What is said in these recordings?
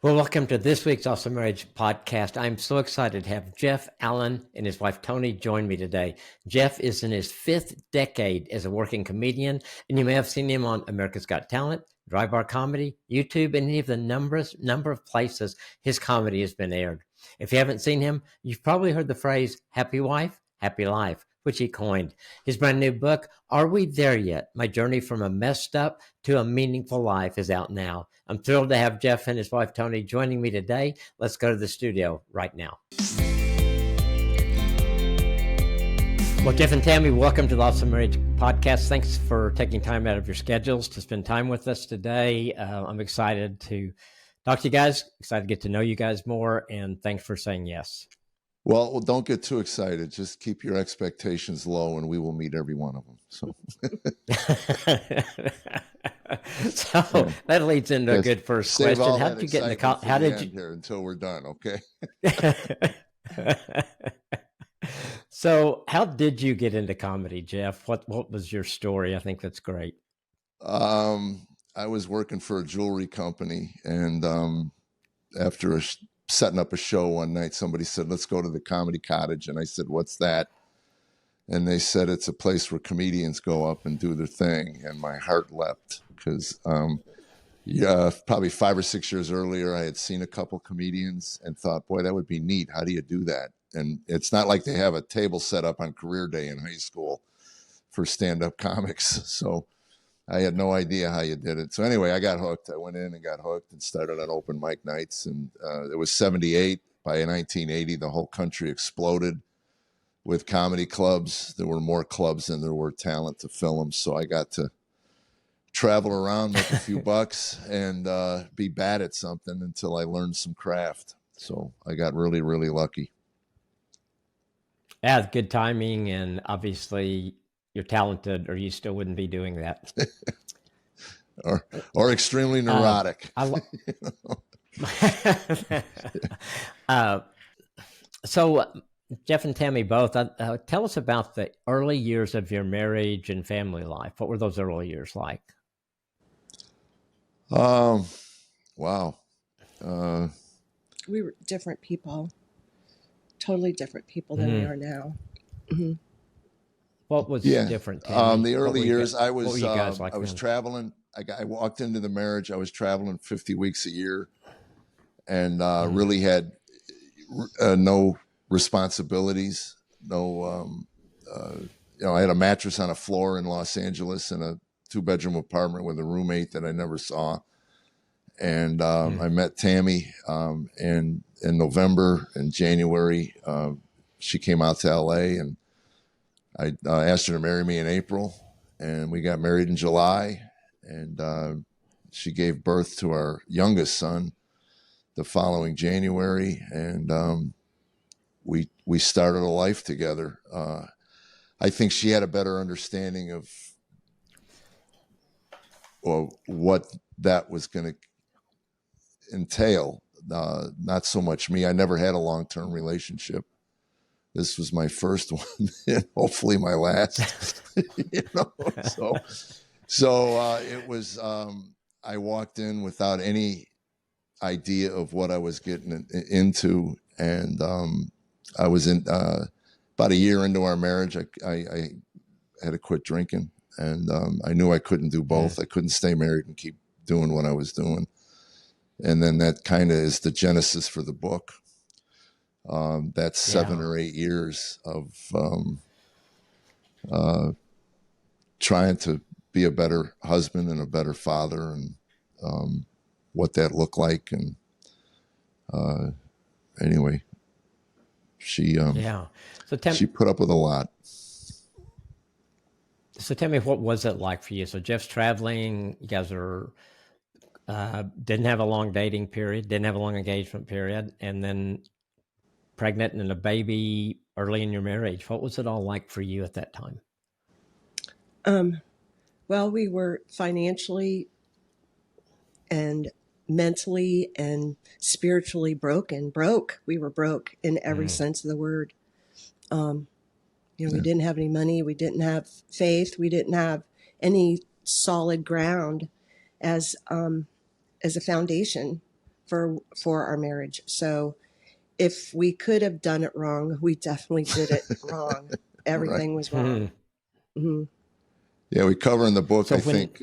Well, welcome to this week's Awesome Marriage Podcast. I'm so excited to have Jeff Allen and his wife Tony join me today. Jeff is in his 5th decade as a working comedian, and you may have seen him on America's Got Talent, Dry Bar Comedy, YouTube, and any of the number of places his comedy has been aired. If you haven't seen him, you've probably heard the phrase, happy wife, happy life, which he coined. His brand new book, Are We There Yet? My Journey from a Messed Up to a Meaningful Life, is out now. I'm thrilled to have Jeff and his wife, Tony, joining me today. Let's go to the studio right now. Well, Jeff and Tammy, welcome to the Awesome Marriage Podcast. Thanks for taking time out of your schedules to spend time with us today. I'm excited to talk to you guys, excited to get to know you guys more, and thanks for saying yes. Well, don't get too excited. Just keep your expectations low, and we will meet every one of them. So, that leads into a good first question. How did you get into college? How did you here until we're done? Okay. So, how did you get into comedy, Jeff? What was your story? I think that's great. I was working for a jewelry company, and after setting up a show one night, somebody said, let's go to the Comedy Cottage. And I said, what's that? And they said, it's a place where comedians go up and do their thing. And my heart leapt because probably 5 or 6 years earlier, I had seen a couple comedians and thought, boy, that would be neat. How do you do that? And it's not like they have a table set up on career day in high school for stand-up comics. So I had no idea how you did it. So anyway, I got hooked. I went in and got hooked and started on open mic nights. And it was 78. By 1980, the whole country exploded with comedy clubs. There were more clubs than there were talent to fill them. So I got to travel around, make a few bucks, and be bad at something until I learned some craft. So I got really, really lucky. Yeah, good timing, and obviously you're talented, or you still wouldn't be doing that. or extremely neurotic. So, Jeff and Tammy both, tell us about the early years of your marriage and family life. What were those early years like? Wow. We were different people, totally different people than we are now. Mm-hmm. What was different? Tammy? The early years, I was like traveling. I walked into the marriage. I was traveling 50 weeks a year, and really had no responsibilities. No, I had a mattress on a floor in Los Angeles in a 2-bedroom apartment with a roommate that I never saw. And I met Tammy in November and January. She came out to LA, and I asked her to marry me in April, and we got married in July, and she gave birth to our youngest son the following January, and we started a life together. I think she had a better understanding of what that was going to entail. Not so much me. I never had a long-term relationship. This was my first one, and hopefully my last. So it was. I walked in without any idea of what I was getting into, and I was in about a year into our marriage. I had to quit drinking, and I knew I couldn't do both. I couldn't stay married and keep doing what I was doing, and then that kind of is the genesis for the book. That's 7 or 8 years of trying to be a better husband and a better father, and what that looked like. And anyway, she she put up with a lot. So tell me, what was it like for you? So Jeff's traveling. You guys are didn't have a long dating period, didn't have a long engagement period, and then pregnant and a baby early in your marriage. What was it all like for you at that time? Well, we were financially and mentally and spiritually broke. We were broke in every sense of the word. We didn't have any money. We didn't have faith. We didn't have any solid ground as a foundation for our marriage. So if we could have done it wrong, we definitely did it wrong. Everything was wrong. Mm-hmm. Yeah, we cover in the book, So I think,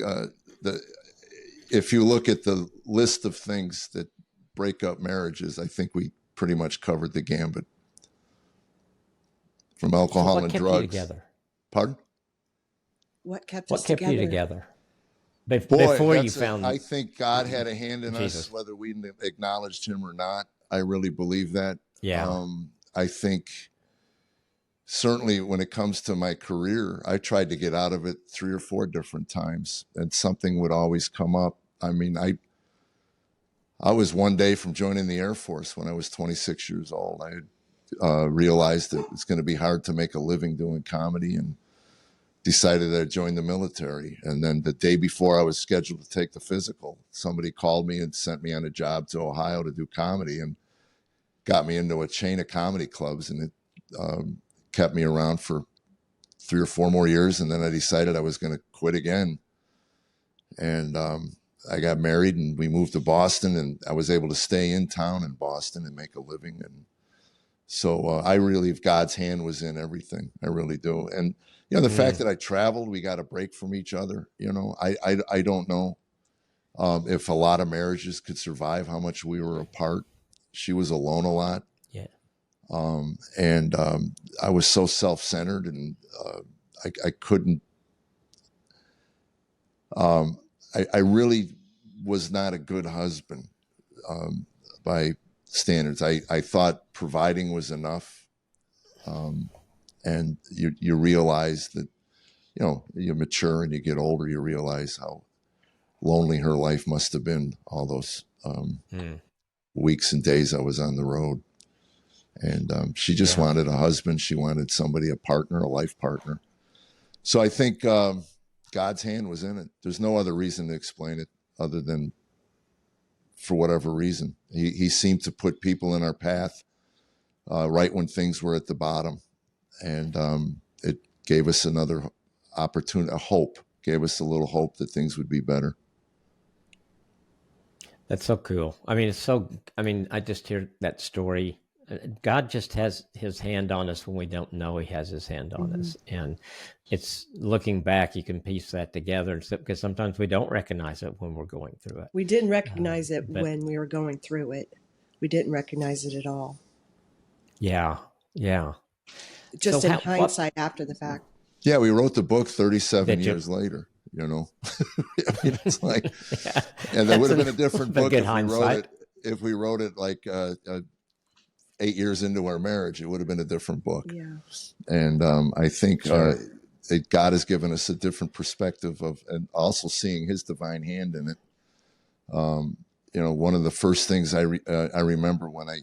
if you look at the list of things that break up marriages, I think we pretty much covered the gambit. From alcohol and drugs. You together? Pardon? What kept you together? Boy, you found... I think God had a hand in Jesus. us, whether we acknowledged him or not. I really believe that. Yeah. I think certainly when it comes to my career, I tried to get out of it 3 or 4 different times, and something would always come up. I mean, I was one day from joining the Air Force when I was 26 years old. I realized that it's going to be hard to make a living doing comedy, and decided I'd join the military. And then the day before I was scheduled to take the physical, somebody called me and sent me on a job to Ohio to do comedy, and got me into a chain of comedy clubs, and it kept me around for 3 or 4 more years. And then I decided I was going to quit again. And I got married, and we moved to Boston, and I was able to stay in town in Boston and make a living. And so I really believe God's hand was in everything. I really do. And, you know, the fact that I traveled, we got a break from each other. You know, I don't know if a lot of marriages could survive how much we were apart. She was alone a lot. Yeah. And I was so self-centered, and I couldn't, I really was not a good husband by standards. I thought providing was enough. And you realize that, you know, you mature and you get older, you realize how lonely her life must have been all those weeks and days I was on the road. And she just wanted a husband. She wanted somebody, a partner, a life partner. So I think God's hand was in it. There's no other reason to explain it other than for whatever reason. He seemed to put people in our path right when things were at the bottom. And it gave us another opportunity, a hope, gave us a little hope that things would be better. That's so cool. I mean, I just hear that story. God just has his hand on us when we don't know he has his hand on us. And it's looking back, you can piece that together, because sometimes we don't recognize it when we're going through it. We didn't recognize it when we were going through it. We didn't recognize it at all. Yeah. Yeah. Just in hindsight after the fact. Yeah, we wrote the book 37 years later, you know. I mean, it's like, and that would have been a different book if we wrote it like 8 years into our marriage. It would have been a different book. Yeah. And I think God has given us a different perspective of, and also seeing his divine hand in it. You know, one of the first things I remember when I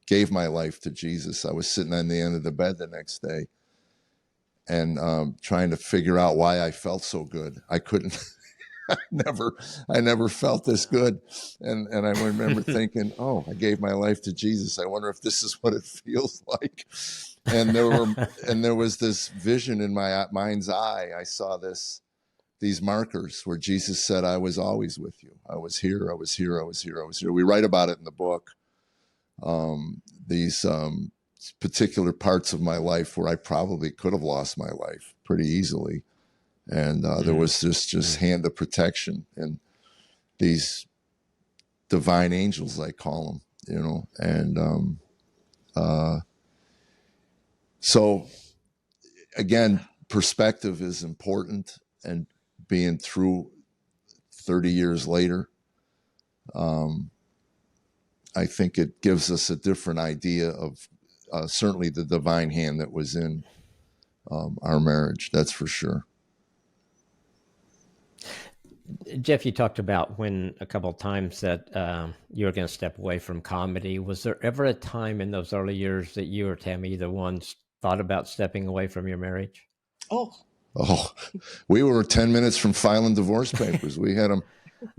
gave my life to Jesus, I was sitting on the end of the bed the next day and trying to figure out why I felt so good. I couldn't, I never felt this good. And I remember thinking, oh, I gave my life to Jesus. I wonder if this is what it feels like. And there was this vision in my mind's eye. I saw these markers where Jesus said, I was always with you. I was here. I was here. I was here. I was here. We write about it in the book. These particular parts of my life where I probably could have lost my life pretty easily. And there was just hand of protection and these divine angels, I call them, you know. And so, again, perspective is important, and being through 30 years later, I think it gives us a different idea of certainly the divine hand that was in our marriage. That's for sure. Jeff, you talked about when a couple of times that you were going to step away from comedy. Was there ever a time in those early years that you or Tammy, either one, thought about stepping away from your marriage? Oh, we were 10 minutes from filing divorce papers. We had them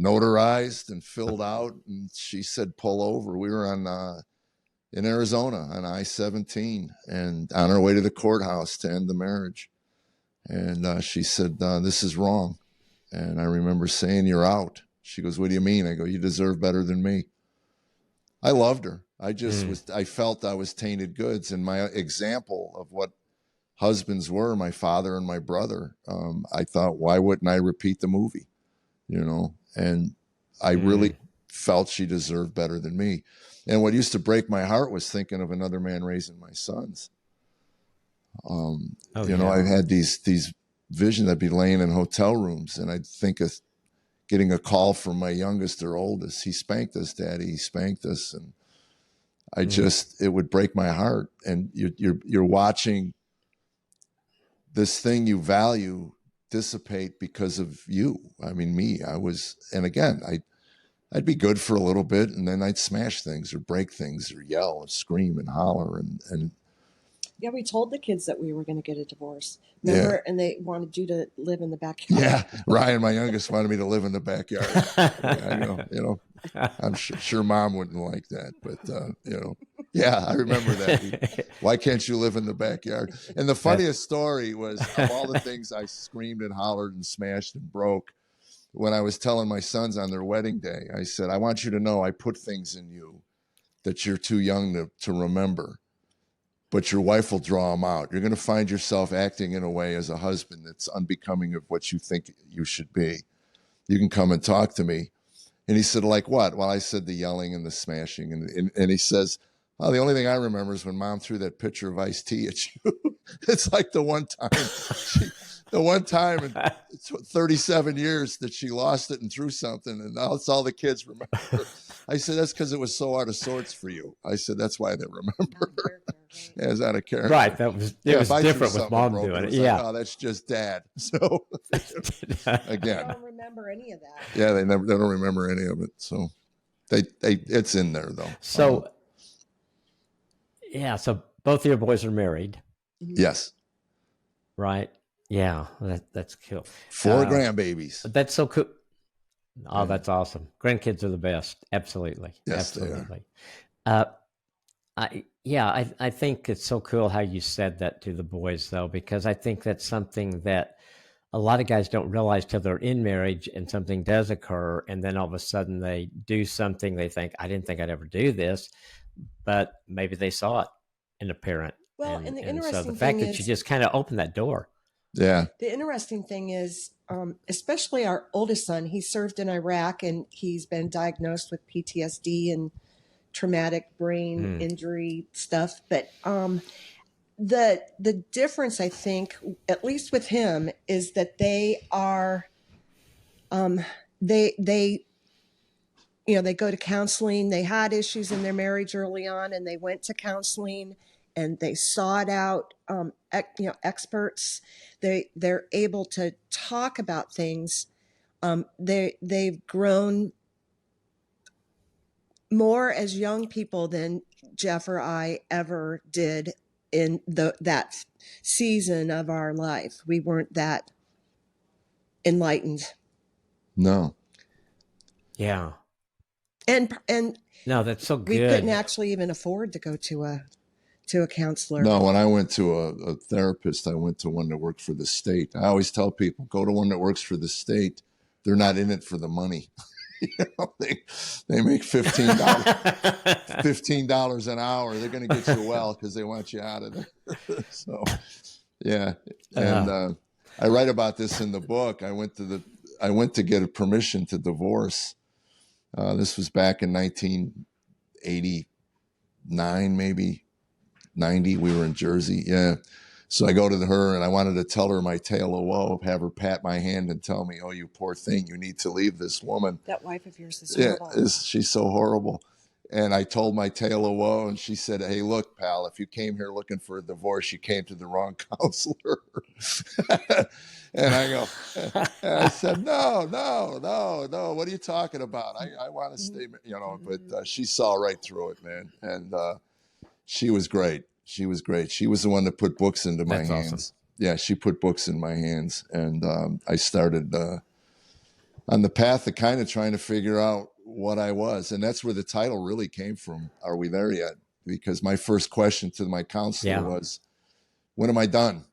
notarized and filled out, and she said, pull over. We were in Arizona on I-17 and on our way to the courthouse to end the marriage. And she said, this is wrong. And I remember saying, you're out. She goes, what do you mean? I go, you deserve better than me. I loved her. I just Mm. I felt I was tainted goods. And my example of what husbands were, my father and my brother, I thought, why wouldn't I repeat the movie? And I really felt she deserved better than me. And what used to break my heart was thinking of another man raising my sons. I had these visions. I'd be laying in hotel rooms and I'd think of getting a call from my youngest or oldest. He spanked us, Daddy. He spanked us. And it would break my heart. And you're watching this thing you value dissipate because of you. I mean, me, and again, I'd be good for a little bit and then I'd smash things or break things or yell and scream and holler. And Yeah, we told the kids that we were going to get a divorce. Remember? Yeah. And they wanted you to live in the backyard. Yeah. Ryan, my youngest, wanted me to live in the backyard. I go, I'm sure Mom wouldn't like that, but yeah, I remember that. Why can't you live in the backyard? And the funniest story was, of all the things I screamed and hollered and smashed and broke, when I was telling my sons on their wedding day, I said, I want you to know I put things in you that you're too young to remember, but your wife will draw them out. You're going to find yourself acting in a way as a husband that's unbecoming of what you think you should be. You can come and talk to me. And he said, like what? Well, I said the yelling and the smashing. And he says, oh, the only thing I remember is when Mom threw that pitcher of iced tea at you. It's like the one time in 37 years that she lost it and threw something. And now it's all the kids remember. I said, that's because it was so out of sorts for you. I said, that's why they remember. Yeah, it's out of character. Right. It was different with Mom doing it. Yeah. Like, oh, that's just Dad. So again, I don't remember any of that. Yeah, they don't remember any of it. So it's in there though. So so both of your boys are married. Yes. Right. Yeah. That's cool. 4 grandbabies. That's so cool. Oh, that's awesome. Grandkids are the best. Absolutely. Yes, absolutely. I think it's so cool how you said that to the boys though, because I think that's something that a lot of guys don't realize till they're in marriage and something does occur. And then all of a sudden they do something. They think, I didn't think I'd ever do this, but maybe they saw it in a parent. Well, and the interesting so the fact thing that is, you just kind of opened that door. Yeah. The interesting thing is, especially our oldest son, he served in Iraq and he's been diagnosed with PTSD and traumatic brain injury stuff. But the difference, I think, at least with him, is that they are they go to counseling. They had issues in their marriage early on, and they went to counseling and they sought out experts. They're able to talk about things. They've grown more as young people than Jeff or I ever did in that season of our life. We weren't that enlightened. No. Yeah. And no, that's so good. We couldn't actually even afford to go to a counselor. No, when I went to a therapist, I went to one that worked for the state. I always tell people, go to one that works for the state. They're not in it for the money. They make $15 an hour. They're going to get you well because they want you out of there. So, yeah. And I write about this in the book. I went to get a permission to divorce. This was back in 1989, maybe 90. We were in Jersey. Yeah. So I go to her and I wanted to tell her my tale of woe, have her pat my hand and tell me, oh, you poor thing, you need to leave this woman. That wife of yours is horrible. She's so horrible. And I told my tale of woe and she said, hey, look, pal, if you came here looking for a divorce, you came to the wrong counselor. And I said, no. What are you talking about? I want to stay, but she saw right through it, man. And she was great. She was the one that put books into my hands. Awesome. Yeah, she put books in my hands. And I started on the path of kind of trying to figure out what I was. And that's where the title really came from. Are we there yet? Because my first question to my counselor was, when am I done?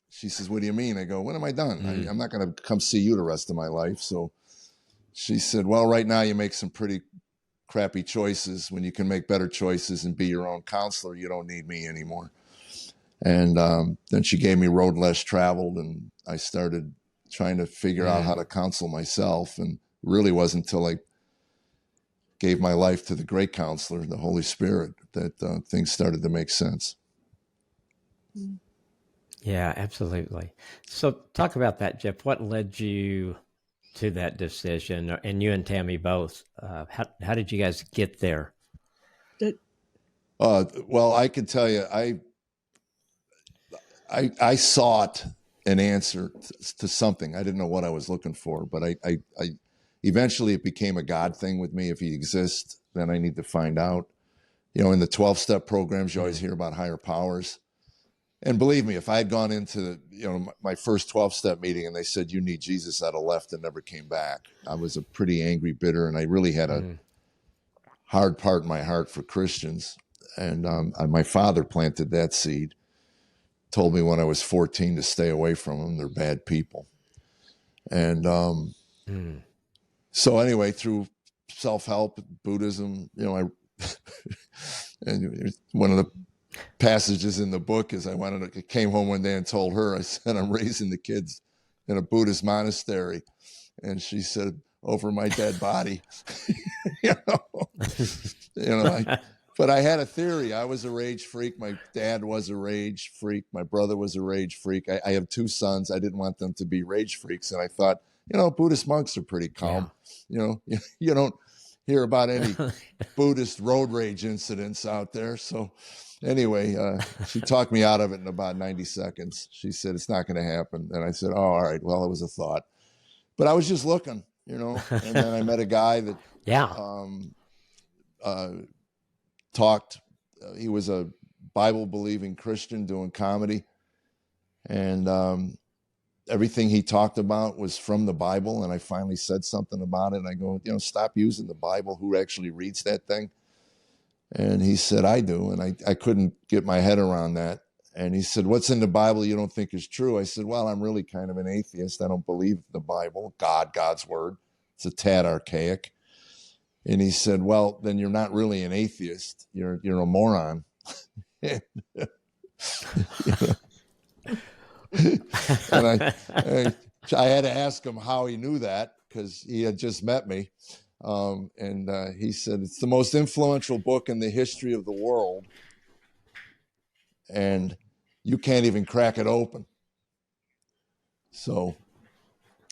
She says, what do you mean? I go, when am I done? I'm not going to come see you the rest of my life. So she said, well, right now you make some pretty crappy choices. When you can make better choices and be your own counselor, you don't need me anymore. And then she gave me Road Less Traveled, and I started trying to figure out how to counsel myself. And really wasn't until I gave my life to the great counselor, the Holy Spirit, that things started to make sense. Yeah, absolutely. So talk about that, Jeff. What led you to that decision, and you and Tammy both? How did you guys get there? Well, I can tell you, I sought an answer to something. I didn't know what I was looking for, but I eventually it became a God thing with me. If he exists, then I need to find out. You know, in the 12-step programs, you always hear about higher powers. And believe me, if I had gone into, you know, my first 12-step meeting and they said, you need Jesus, I'd have left and never came back. I was a pretty angry, bitter, and I really had a hard part in my heart for Christians. And my father planted that seed, told me when I was 14 to stay away from them. They're bad people. And so anyway, through self-help, Buddhism, you know, and one of the passages in the book is I came home one day and told her, I said, I'm raising the kids in a Buddhist monastery. And she said, over my dead body. But I had a theory. I was a rage freak. My dad was a rage freak. My brother was a rage freak. I have 2 sons. I didn't want them to be rage freaks. And I thought, you know, Buddhist monks are pretty calm. Yeah. You don't hear about any Buddhist road rage incidents out there. So anyway, she talked me out of it in about 90 seconds. She said, it's not going to happen. And I said, oh, all right, well, it was a thought. But I was just looking, you know, and then I met a guy that talked. He was a Bible-believing Christian doing comedy. And everything he talked about was from the Bible. And I finally said something about it. And I go, you know, stop using the Bible. Who actually reads that thing? And he said, I do. And I couldn't get my head around that. And he said, what's in the Bible you don't think is true? I said, well, I'm really kind of an atheist. I don't believe the Bible, God's word. It's a tad archaic. And he said, well, then you're not really an atheist. You're a moron. And I had to ask him how he knew that, because he had just met me. And he said, it's the most influential book in the history of the world. And you can't even crack it open. So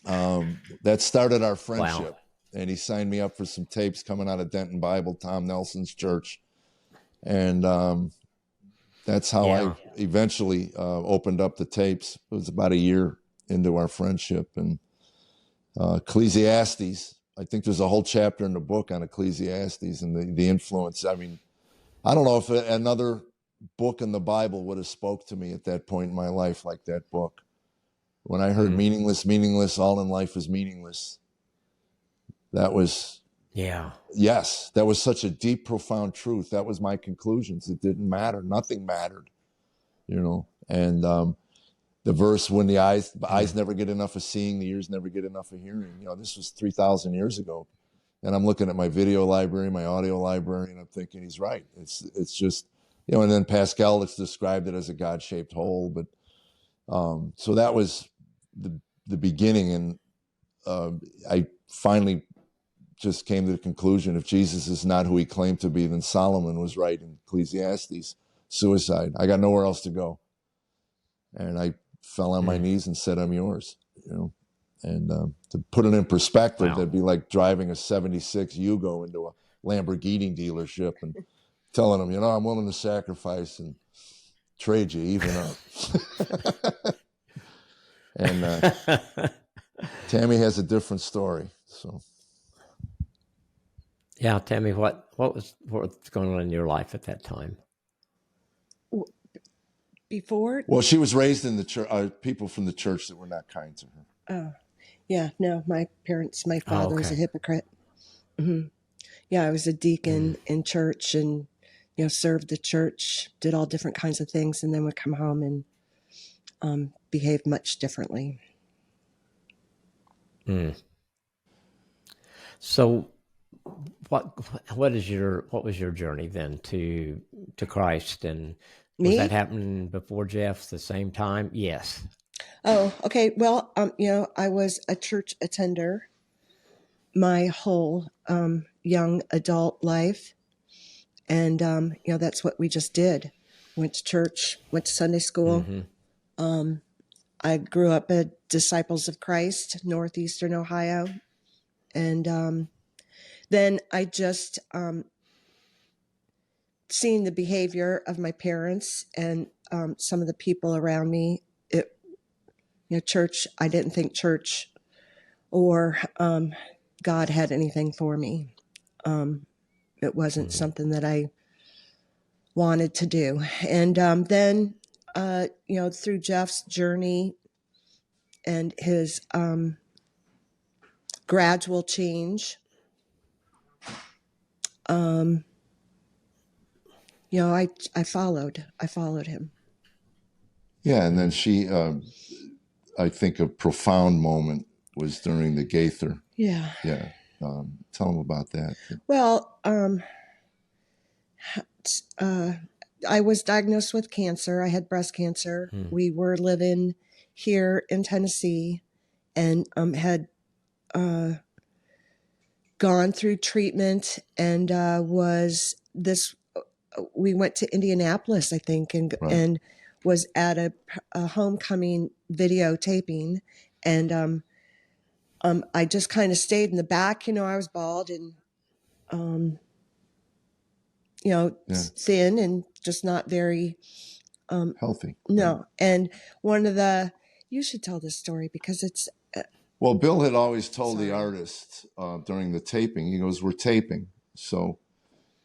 that started our friendship. Wow. And he signed me up for some tapes coming out of Denton Bible, Tom Nelson's church. And that's how I eventually opened up the tapes. It was about a year into our friendship. And Ecclesiastes, I think there's a whole chapter in the book on Ecclesiastes and the influence. I mean, I don't know if another book in the Bible would have spoke to me at that point in my life like that book. When I heard meaningless, all in life is meaningless. That was, yes, that was such a deep, profound truth. That was my conclusions. It didn't matter. Nothing mattered, you know. And the verse, when the eyes never get enough of seeing, the ears never get enough of hearing. You know, this was 3,000 years ago. And I'm looking at my video library, my audio library, and I'm thinking he's right. It's just, you know, and then Pascal has described it as a God-shaped hole. But so that was the beginning. And I finally just came to the conclusion, if Jesus is not who he claimed to be, then Solomon was right in Ecclesiastes, suicide. I got nowhere else to go. And I fell on my knees and said, I'm yours, you know. And to put it in perspective, that'd be like driving a 76 Yugo into a Lamborghini dealership and telling them, you know, I'm willing to sacrifice and trade you even up. And Tammy has a different story. So, yeah, Tammy, what's going on in your life at that time? Before? Well, she was raised in the church, people from the church that were not kind to her. Oh, yeah, no, my father was a hypocrite. Mm-hmm. Yeah, I was a deacon in church and, you know, served the church, did all different kinds of things, and then would come home and behave much differently. So what was your journey then to Christ, and was that Me? happening before Jeff the same time? Yes. Oh, okay. Well, I was a church attender my whole young adult life. And, that's what we just did. Went to church, went to Sunday school. Mm-hmm. I grew up at Disciples of Christ, Northeastern Ohio. And then I just seen the behavior of my parents and some of the people around me. Church, I didn't think church or God had anything for me. It wasn't something that I wanted to do. And then, through Jeff's journey and his gradual change, I followed him. Yeah, and then she, I think a profound moment was during the Gaither. Yeah. Yeah. Tell them about that. Well, I was diagnosed with cancer. I had breast cancer. We were living here in Tennessee and had gone through treatment and we went to Indianapolis, I think, and was at a homecoming videotaping. And I just kind of stayed in the back. I was bald and, thin and just not very Healthy. No. And you should tell this story because it's. Well, Bill had always told the artist during the taping, he goes, "We're taping. So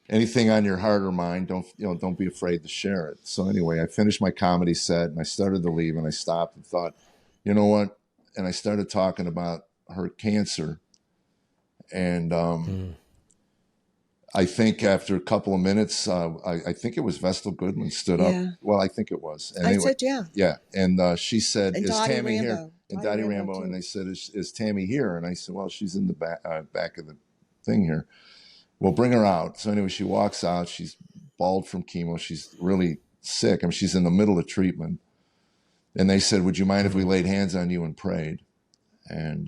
anything on your heart or mind, don't be afraid to share it." So anyway, I finished my comedy set and I started to leave and I stopped and thought, you know what? And I started talking about her cancer. And I think after a couple of minutes, I think it was Vestal Goodman stood up. Well, I think it was. And anyway, I said, yeah. Yeah. And she said, and "Is Dottie Tammy Rambo. here?" And Dottie Rambo. And they said, is Tammy here? And I said, "Well, she's in the back of the thing here. Well, bring her out." So anyway, she walks out. She's bald from chemo. She's really sick. I mean, she's in the middle of treatment. And they said, "Would you mind if we laid hands on you and prayed?" And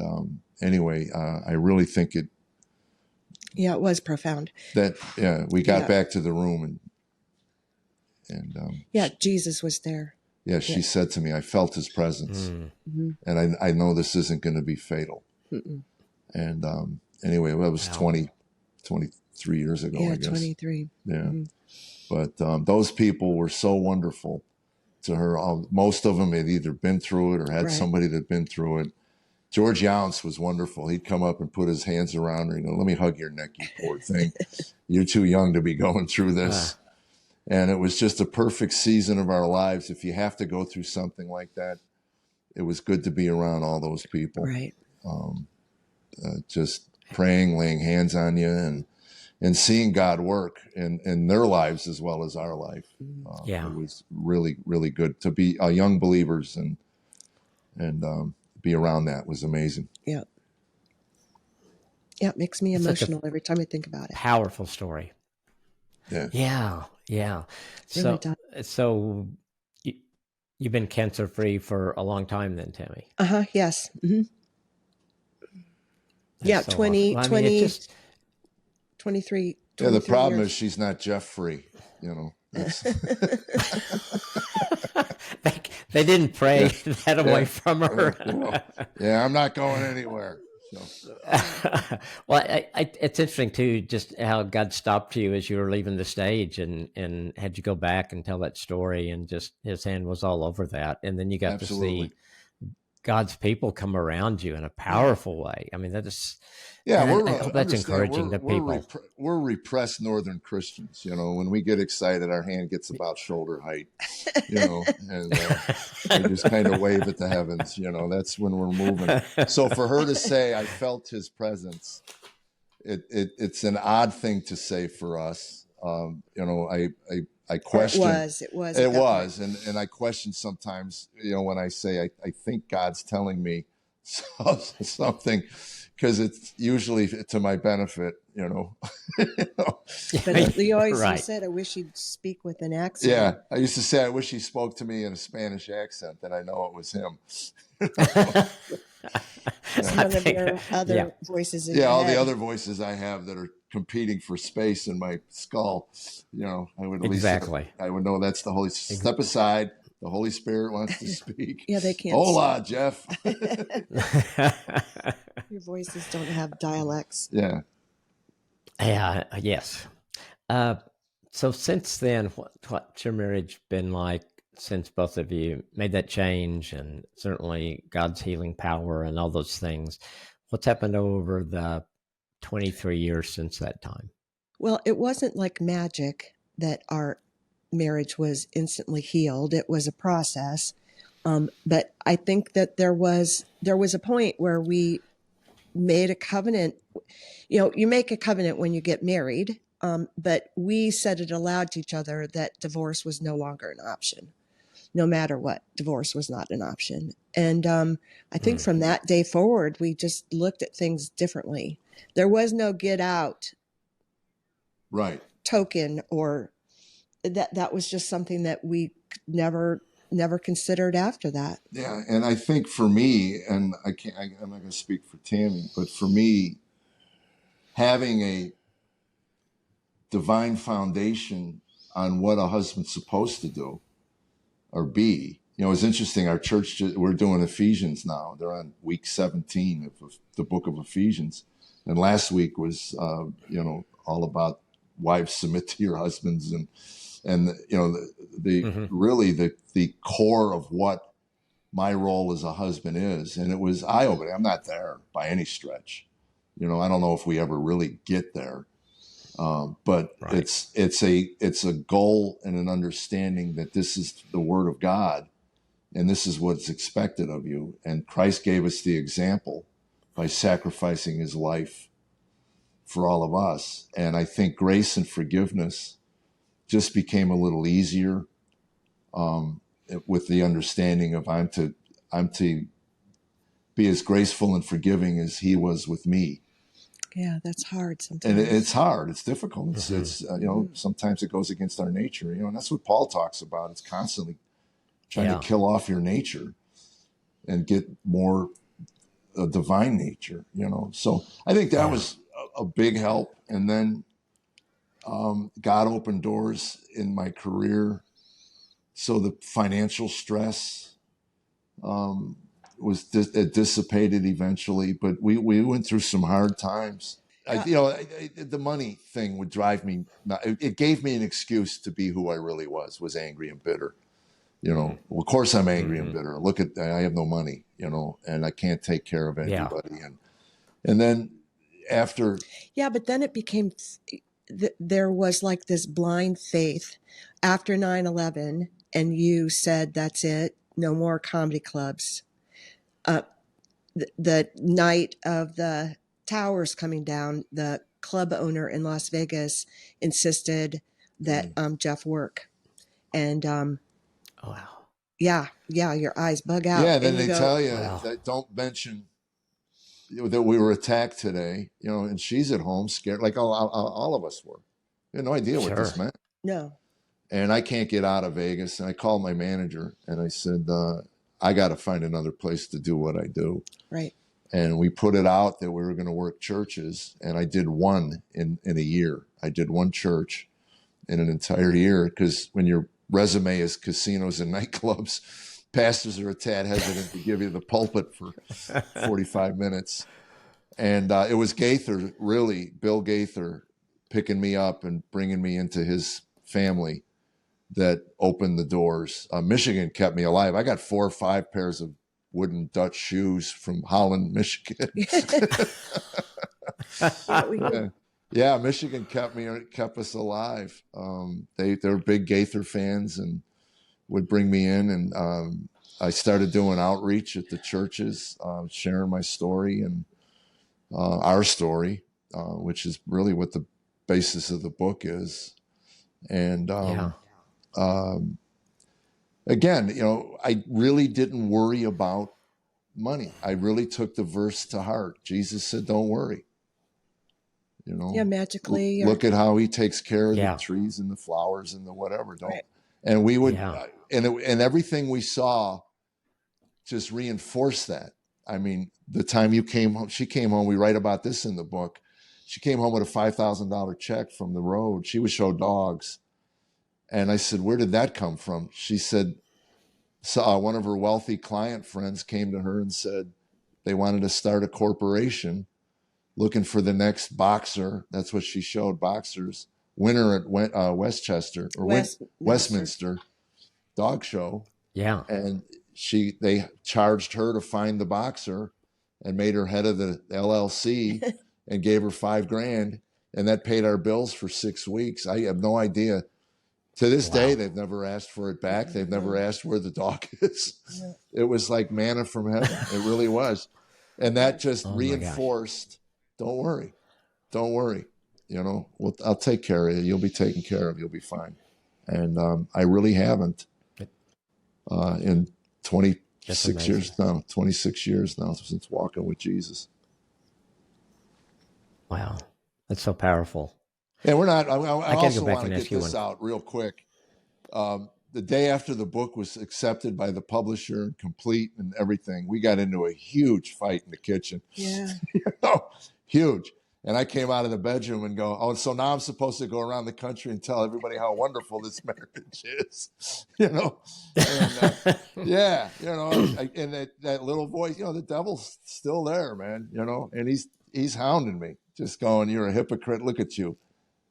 anyway, I really think it. Yeah, it was profound. We got back to the room and Jesus was there. Yeah, she said to me, "I felt his presence, and I know this isn't going to be fatal." Mm-mm. And anyway, that was 23 years ago, I guess. 23. Yeah. Mm-hmm. But those people were so wonderful to her. Most of them had either been through it or had somebody that had been through it. George Younce was wonderful. He'd come up and put his hands around her and go, "Let me hug your neck, you poor thing. You're too young to be going through this." And it was just a perfect season of our lives. If you have to go through something like that, it was good to be around all those people. Right. Just praying, laying hands on you, and seeing God work in their lives as well as our life. It was really, really good to be young believers and be around that was amazing. Yeah. Yeah, it makes me emotional every time I think about it. Powerful story. Yeah. So you've been cancer free for a long time then, Tammy? Yes. Mm-hmm. Yeah, so 20, awesome. 23. Yeah, the problem is she's not Jeff free, They didn't pray that away from her. Yeah, I'm not going anywhere. So. Well, it's interesting too, just how God stopped you as you were leaving the stage and had you go back and tell that story, and just his hand was all over that. And then you got to see God's people come around you in a powerful way. I mean, that is, that's encouraging to people. We're repressed Northern Christians. When we get excited, our hand gets about shoulder height, and we just kind of wave at the heavens. That's when we're moving. So for her to say, "I felt his presence," it's an odd thing to say for us. I question. It was. And I question sometimes, when I say, I think God's telling me something, because it's usually to my benefit, you know. But you Right. said, I wish he'd speak with an accent. Yeah, I used to say, I wish he spoke to me in a Spanish accent, then I know it was him. It's I none of think, your other yeah, voices in Yeah, your all head. the other voices I have that are competing for space in my skull, you know, I would at least exactly. I would know that's the Holy. Step aside. The Holy Spirit wants to speak. Yeah, they can't. Hola, Jeff. Your voices don't have dialects. Yeah. Yeah, yes. Uh, so since then, what's your marriage been like since both of you made that change, and certainly God's healing power and all those things? What's happened over the 23 years since that time? Well, it wasn't like magic that our marriage was instantly healed. It was a process. But I think that there was a point where we made a covenant. You know, you make a covenant when you get married, but we said it aloud to each other that divorce was no longer an option. No matter what, divorce was not an option. And I think from that day forward, we just looked at things differently. There was no get out Right. token, or that was just something that we never considered after that. Yeah, and I think for me, and I'm not going to speak for Tammy, but for me, having a divine foundation on what a husband's supposed to do or be. You know, it's interesting. Our church, we're doing Ephesians now. They're on week 17 of the book of Ephesians. And last week was, you know, all about wives submit to your husbands, and you know, really the core of what my role as a husband is. And it was eye-opening. I'm not there by any stretch. You know, I don't know if we ever really get there. But right. it's a goal and an understanding that this is the Word of God, and this is what's expected of you. And Christ gave us the example by sacrificing his life for all of us. And I think grace and forgiveness just became a little easier with the understanding of I'm to be as graceful and forgiving as he was with me. Yeah, that's hard sometimes. And it's hard. It's difficult. It's you know, sometimes it goes against our nature, you know, and that's what Paul talks about. It's constantly trying to kill off your nature and get more divine nature, you know. So I think that was a big help. And then God opened doors in my career. So the financial stress was it dissipated eventually, but we went through some hard times. You know, the money thing would drive me. It gave me an excuse to be who I really was angry and bitter. You know, well, of course I'm angry and bitter. Look at, I have no money, you know, and I can't take care of anybody. And then after. Yeah, but then it became, there was like this blind faith after 9/11, and you said, that's it, no more comedy clubs. The night of the towers coming down, the club owner in Las Vegas insisted that Jeff work. And wow. Yeah, your eyes bug out. Yeah, then they tell you that don't mention that we were attacked today, you know, and she's at home scared, like all of us were. We had no idea what this meant. No. And I can't get out of Vegas. And I called my manager and I said, I got to find another place to do what I do. Right. And we put it out that we were going to work churches. And I did one in a year. I did one church in an entire year, because when your resume is casinos and nightclubs, pastors are a tad hesitant to give you the pulpit for 45 minutes. And it was Gaither, really, Bill Gaither, picking me up and bringing me into his family that opened the doors. Michigan kept me alive. I got 4 or 5 pairs of wooden Dutch shoes from Holland, Michigan. Yeah, Michigan kept us alive. They're big Gaither fans and would bring me in, and I started doing outreach at the churches, sharing my story and our story, which is really what the basis of the book is. And again, you know, I really didn't worry about money. I really took the verse to heart. Jesus said, don't worry. You know, Yeah, magically. look at how he takes care of Yeah. the trees and the flowers and the whatever. Don't. Right. And we would, Yeah. and everything we saw just reinforced that. I mean, the time you came home, she came home. We write about this in the book. She came home with a $5,000 check from the road. She would show dogs. And I said, where did that come from? She said, so, one of her wealthy client friends came to her and said they wanted to start a corporation looking for the next boxer. That's what she showed, boxers. Winner at Westchester or Westminster dog show. Yeah. And they charged her to find the boxer and made her head of the LLC and gave her $5,000. And that paid our bills for 6 weeks. I have no idea. To this day, they've never asked for it back. They've never asked where the dog is. Yeah. It was like manna from heaven. It really was. And that just reinforced, don't worry. Don't worry. You know, I'll take care of you. You'll be taken care of. You'll be fine. And I really haven't in 26 years now, 26 years now since walking with Jesus. Wow. That's so powerful. And we're not, I also want to get this out real quick. The day after the book was accepted by the publisher and complete and everything, we got into a huge fight in the kitchen. Yeah. You know, huge. And I came out of the bedroom and go, oh, so now I'm supposed to go around the country and tell everybody how wonderful this marriage is, you know? And, yeah, you know, and that little voice, you know, the devil's still there, man, you know, and he's hounding me, just going, you're a hypocrite. Look at you.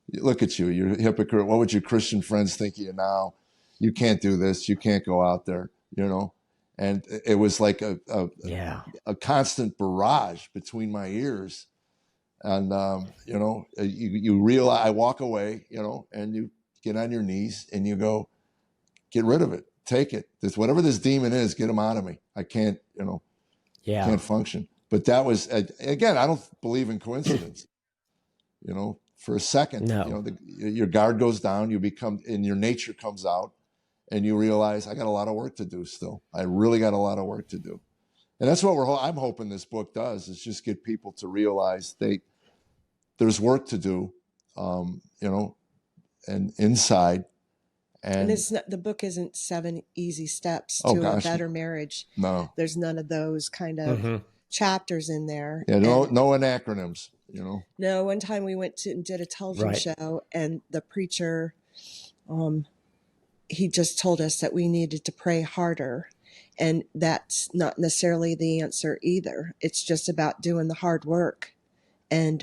You're a hypocrite. What would your Christian friends think of you now? You can't do this. You can't go out there, you know? And it was like a constant barrage between my ears. And, you know, you realize, I walk away, you know, and you get on your knees and you go, get rid of it. Take it. Whatever this demon is, get him out of me. I can't, you know, can't function. But that was, again, I don't believe in coincidence, you know. For a second, you know, your guard goes down, you become, and your nature comes out, and you realize I got a lot of work to do still. I really got a lot of work to do. And that's what I'm hoping this book does, is just get people to realize there's work to do, you know, and inside. And it's not, the book isn't 7 easy steps to a better marriage. No. There's none of those kind of chapters in there. Yeah, no acronyms. You know? No, one time we went to and did a television show, and the preacher, he just told us that we needed to pray harder. And that's not necessarily the answer either. It's just about doing the hard work. And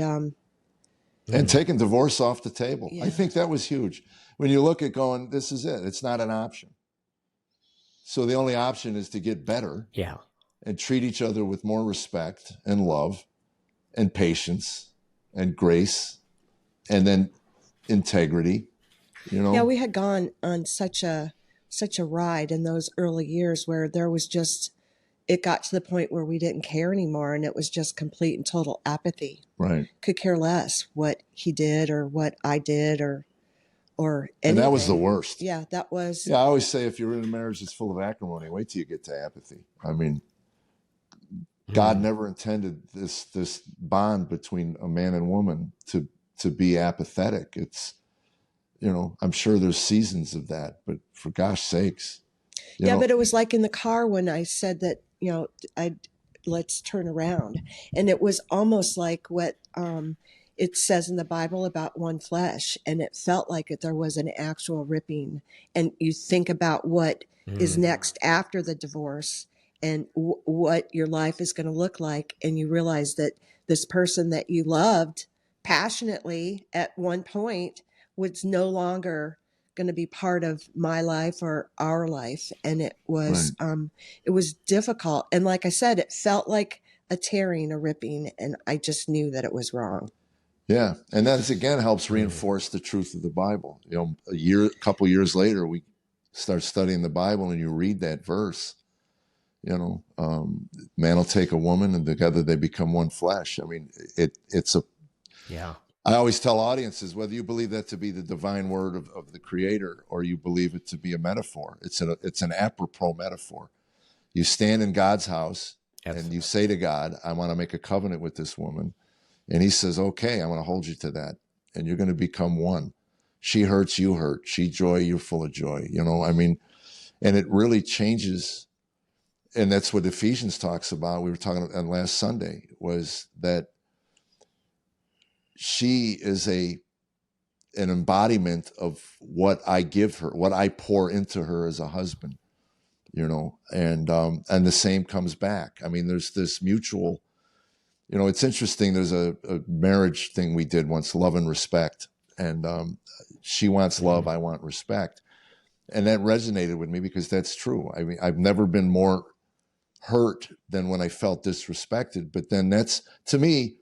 taking divorce off the table. Yeah. I think that was huge. When you look at going, this is it. It's not an option. So the only option is to get better. Yeah. And treat each other with more respect and love and patience and grace and then integrity, you know? Yeah, we had gone on such a ride in those early years where there was just, it got to the point where we didn't care anymore, and it was just complete and total apathy. Right. Could care less what he did or what I did or anything. And that was the worst. Yeah, that was. Yeah, I always say if you're in a marriage that's full of acrimony, wait till you get to apathy. I mean, God never intended this bond between a man and woman to be apathetic. It's, you know, I'm sure there's seasons of that, but for gosh sakes. Yeah, but it was like in the car when I said that, you know, let's turn around. And it was almost like what it says in the Bible about one flesh. And it felt like there was an actual ripping. And you think about what is next after the divorce, and what your life is going to look like. And you realize that this person that you loved passionately at one point was no longer going to be part of my life or our life. And it was, it was difficult. And like I said, it felt like a tearing, a ripping, and I just knew that it was wrong. Yeah. And that again helps reinforce the truth of the Bible. You know, a couple years later, we start studying the Bible and you read that verse. You know, man will take a woman and together they become one flesh. I mean, it's a, I always tell audiences, whether you believe that to be the divine word of the creator or you believe it to be a metaphor, it's an apropos metaphor. You stand in God's house and you say to God, I want to make a covenant with this woman. And he says, okay, I'm going to hold you to that. And you're going to become one. She hurts, you hurt. She joy, you're full of joy. And it really changes. And that's what Ephesians talks about. We were talking on last Sunday, was that she is an embodiment of what I give her, what I pour into her as a husband, and the same comes back. I mean, there's this mutual, it's interesting. There's a marriage thing we did once, love and respect. And she wants love, I want respect. And that resonated with me because that's true. I mean, I've never been more hurt than when I felt disrespected. But then that's, to me,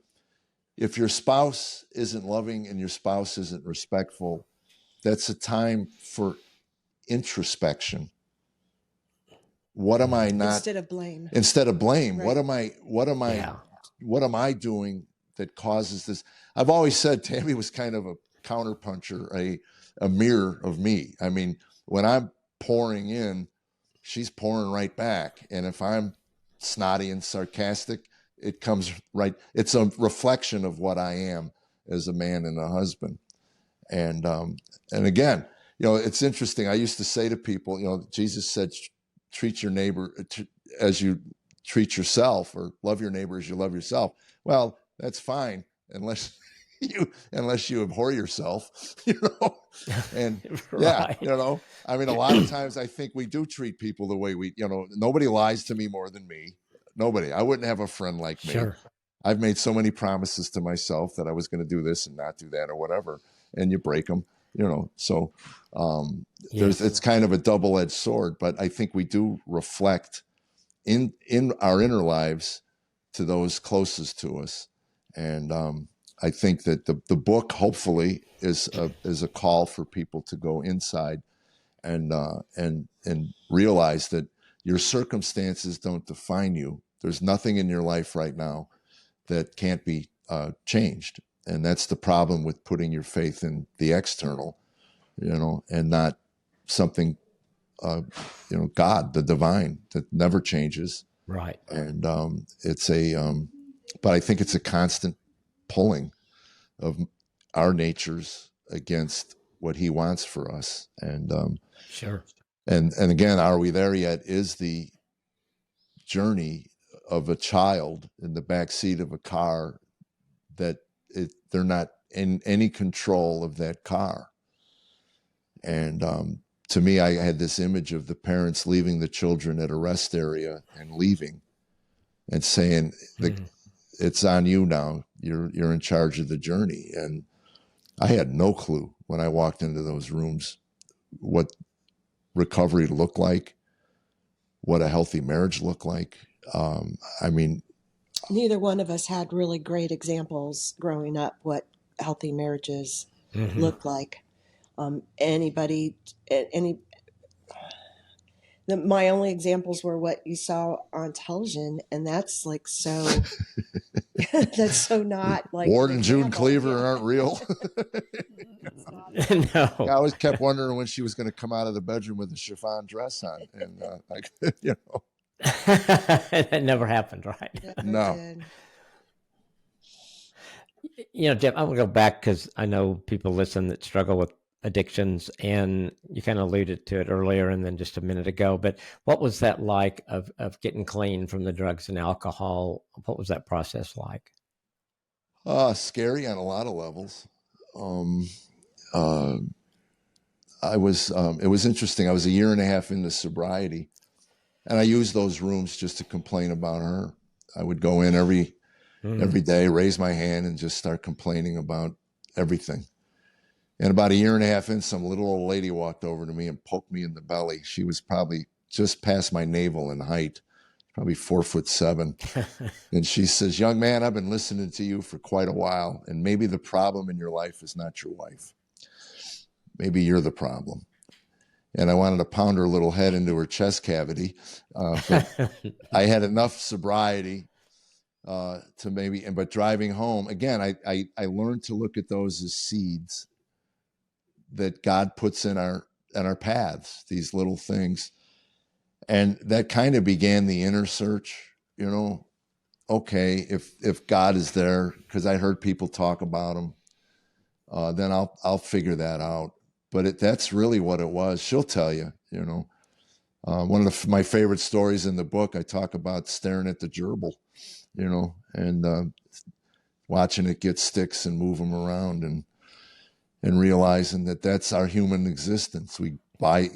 if your spouse isn't loving and your spouse isn't respectful, that's a time for introspection. What am I not? Instead of blame. Right. Right. What am I doing that causes this? I've always said Tammy was kind of a counterpuncher, a mirror of me. I mean, when I'm pouring in, she's pouring right back. And if I'm snotty and sarcastic, it comes right. It's a reflection of what I am as a man and a husband. And again, it's interesting. I used to say to people, Jesus said, treat your neighbor as you treat yourself, or love your neighbor as you love yourself. Well, that's fine unless you abhor yourself, and Right. I mean, a lot of times I think we do treat people the way nobody lies to me more than me. Nobody. I wouldn't have a friend like me. Sure. I've made so many promises to myself that I was going to do this and not do that or whatever, and you break them, so Yes. it's kind of a double-edged sword, but I think we do reflect in our inner lives to those closest to us. And I think that the book hopefully is a call for people to go inside and realize that your circumstances don't define you. There's nothing in your life right now that can't be changed. And that's the problem with putting your faith in the external, and not something, God, the divine, that never changes. Right. And but I think it's a constant pulling of our natures against what he wants for us. And Sure. and again, are we there yet? Is the journey of a child in the back seat of a car that they're not in any control of that car. And to me, I had this image of the parents leaving the children at a rest area and leaving and saying, it's on you now. You're in charge of the journey. And I had no clue when I walked into those rooms what recovery looked like, what a healthy marriage looked like. I mean, neither one of us had really great examples growing up what healthy marriages look like. My only examples were what you saw on television, and that's like so. That's so not like Ward and June Cleaver aren't real. No. I always kept wondering when she was going to come out of the bedroom with a chiffon dress on, and That never happened, right? No. Jeff, I want to go back because I know people listen that struggle with addictions, and you kind of alluded to it earlier and then just a minute ago. But what was that like of getting clean from the drugs and alcohol? What was that process like? Scary on a lot of levels. It was interesting. I was a year and a half into sobriety, and I used those rooms just to complain about her. I would go in every day, raise my hand, and just start complaining about everything. And about a year and a half in, some little old lady walked over to me and poked me in the belly. She was probably just past my navel in height, probably 4'7". And she says, young man, I've been listening to you for quite a while, and maybe the problem in your life is not your wife. Maybe you're the problem. And I wanted to pound her little head into her chest cavity. But I had enough sobriety but driving home, again, I learned to look at those as seeds that God puts in our paths, these little things. And that kind of began the inner search. okay, if God is there, because I heard people talk about him, then I'll figure that out. But that's really what it was. She'll tell you, one of my favorite stories in the book, I talk about staring at the gerbil, and watching it get sticks and move them around, and realizing that that's our human existence. We buy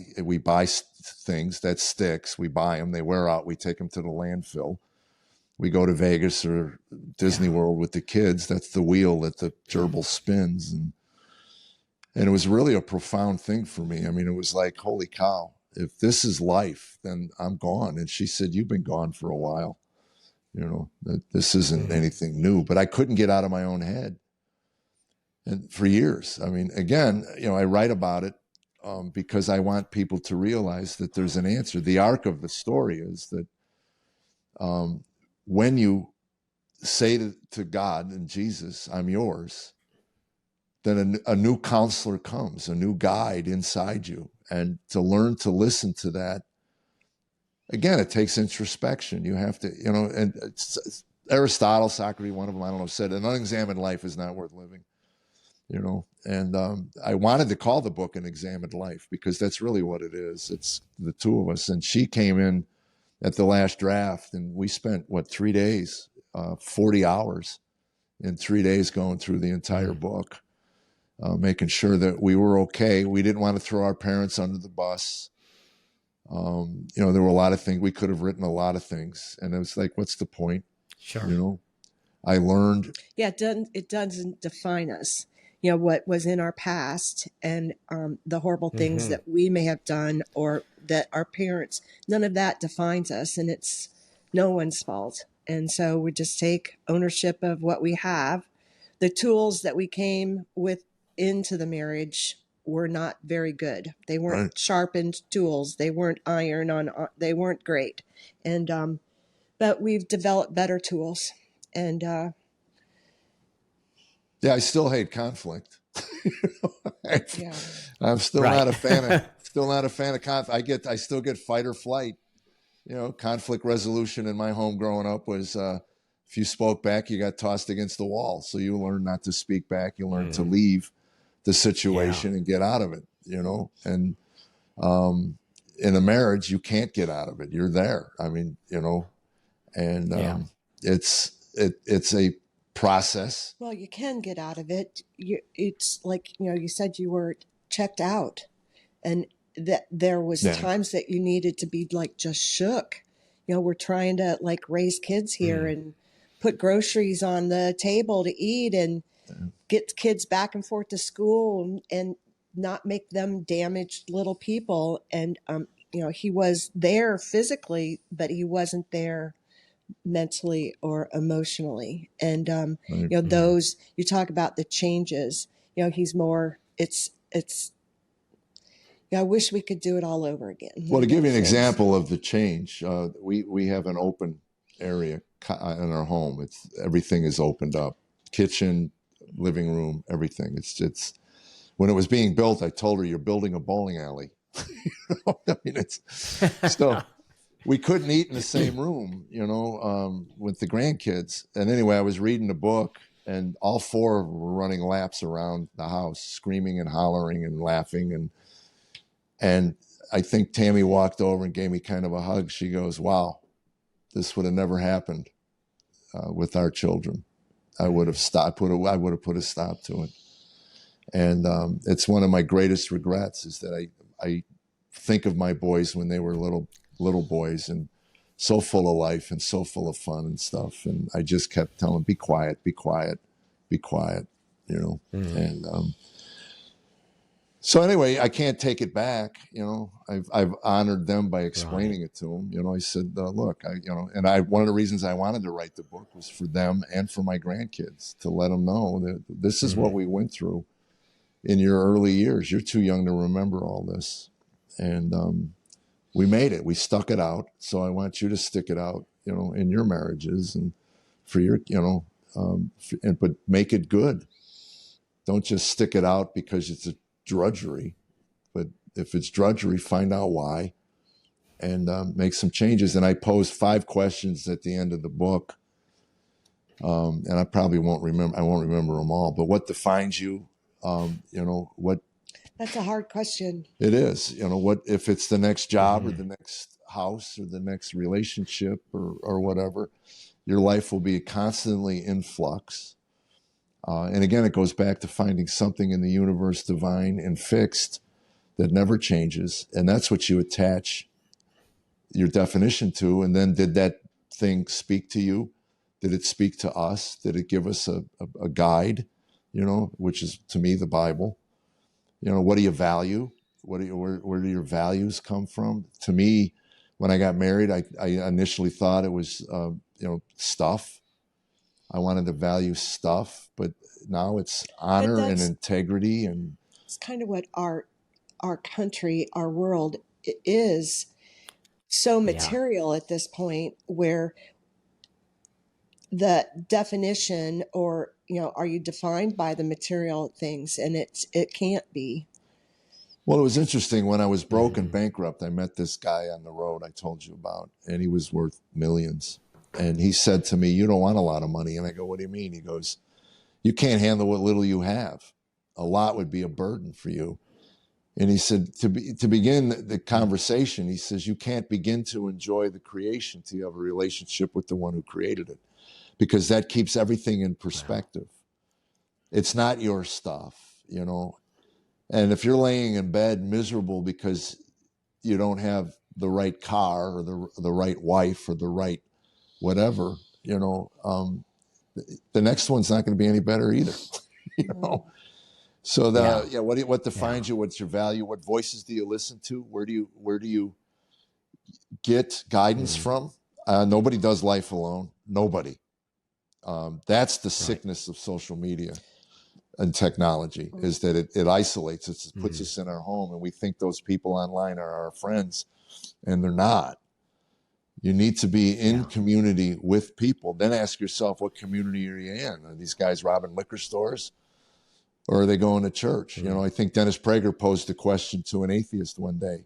things that sticks. We buy them, they wear out. We take them to the landfill. We go to Vegas or Disney World with the kids. That's the wheel that the gerbil spins. And it was really a profound thing for me. I mean, it was like, holy cow, if this is life, then I'm gone. And she said, you've been gone for a while. That this isn't anything new. But I couldn't get out of my own head. And for years, I mean, again, I write about it because I want people to realize that there's an answer. The arc of the story is that when you say to God and Jesus, I'm yours, then a new counselor comes, a new guide inside you. And to learn to listen to that, again, it takes introspection. You have to, and Aristotle, Socrates, one of them, I don't know, said an unexamined life is not worth living. And I wanted to call the book An Examined Life because that's really what it is. It's the two of us. And she came in at the last draft, and we spent 3 days, 40 hours in 3 days going through the entire book, making sure that we were okay. We didn't want to throw our parents under the bus. There were a lot of things. We could have written a lot of things, and it was like, what's the point? Sure. I learned. Yeah, it doesn't define us. What was in our past and the horrible things that we may have done or that our parents, none of that defines us, and it's no one's fault. And so we just take ownership of what we have. The tools that we came with into the marriage were not very good. They weren't sharpened tools. They weren't iron on. They weren't great. And but we've developed better tools. And I still hate conflict. I'm still not a fan of conflict. I still get fight or flight. Conflict resolution in my home growing up was if you spoke back, you got tossed against the wall. So you learn not to speak back. You learn to leave the situation and get out of it. And in a marriage, you can't get out of it. You're there. I mean, and it's a process. Well, you can get out of it. It's like, you said you were checked out, and that there was times that you needed to be like just shook. We're trying to like raise kids here and put groceries on the table to eat and get kids back and forth to school and not make them damaged little people. And, he was there physically, but he wasn't there mentally or emotionally. And, those, you talk about the changes, he's more, I wish we could do it all over again. Well, to give you an example of the change, we have an open area in our home. Everything is opened up, kitchen, living room, everything. It's when it was being built, I told her, you're building a bowling alley. I mean, it's so we couldn't eat in the same room, with the grandkids. And anyway, I was reading the book, and all four were running laps around the house, screaming and hollering and laughing. And I think Tammy walked over and gave me kind of a hug. She goes, wow, this would have never happened with our children. I would have put a stop to it. And it's one of my greatest regrets is that I think of my boys when they were little boys and so full of life and so full of fun and stuff. And I just kept telling them, be quiet, be quiet, be quiet, And so anyway, I can't take it back. I've honored them by explaining it to them. I said, look, one of the reasons I wanted to write the book was for them and for my grandkids to let them know that this is what we went through in your early years. You're too young to remember all this. And we made it. We stuck it out. So I want you to stick it out, in your marriages and for your, but make it good. Don't just stick it out because it's a drudgery. But if it's drudgery, find out why and make some changes. And I posed 5 questions at the end of the book. And I probably won't remember them all, but what defines you? What That's a hard question. it is, what, if it's the next job or the next house or the next relationship or whatever, your life will be constantly in flux. And again, it goes back to finding something in the universe, divine and fixed, that never changes. And that's what you attach your definition to. And then, did that thing speak to you? Did it speak to us? Did it give us a guide, which is, to me, the Bible? What do you value? Where do your values come from? To me, when I got married, I initially thought it was, stuff. I wanted to value stuff, but now it's honor and integrity. And it's kind of what our country, our world is, so material at this point, where the definition, or are you defined by the material things? And it can't be. Well, it was interesting. When I was broke and bankrupt, I met this guy on the road I told you about, and he was worth millions. And he said to me, "You don't want a lot of money." And I go, "What do you mean?" He goes, "You can't handle what little you have. A lot would be a burden for you." And he said, to begin the conversation, he says, "You can't begin to enjoy the creation till you have a relationship with the one who created it, because that keeps everything in perspective. It's not your stuff, And if you're laying in bed miserable because you don't have the right car or the right wife or the right whatever, the next one's not going to be any better either, So what defines you? What's your value? What voices do you listen to? Where do you get guidance from? Nobody does life alone. Nobody. That's the sickness of social media and technology, is that it isolates us, it puts us in our home, and we think those people online are our friends, and they're not. You need to be in community with people. Then ask yourself, what community are you in? Are these guys robbing liquor stores? Or are they going to church? I think Dennis Prager posed a question to an atheist one day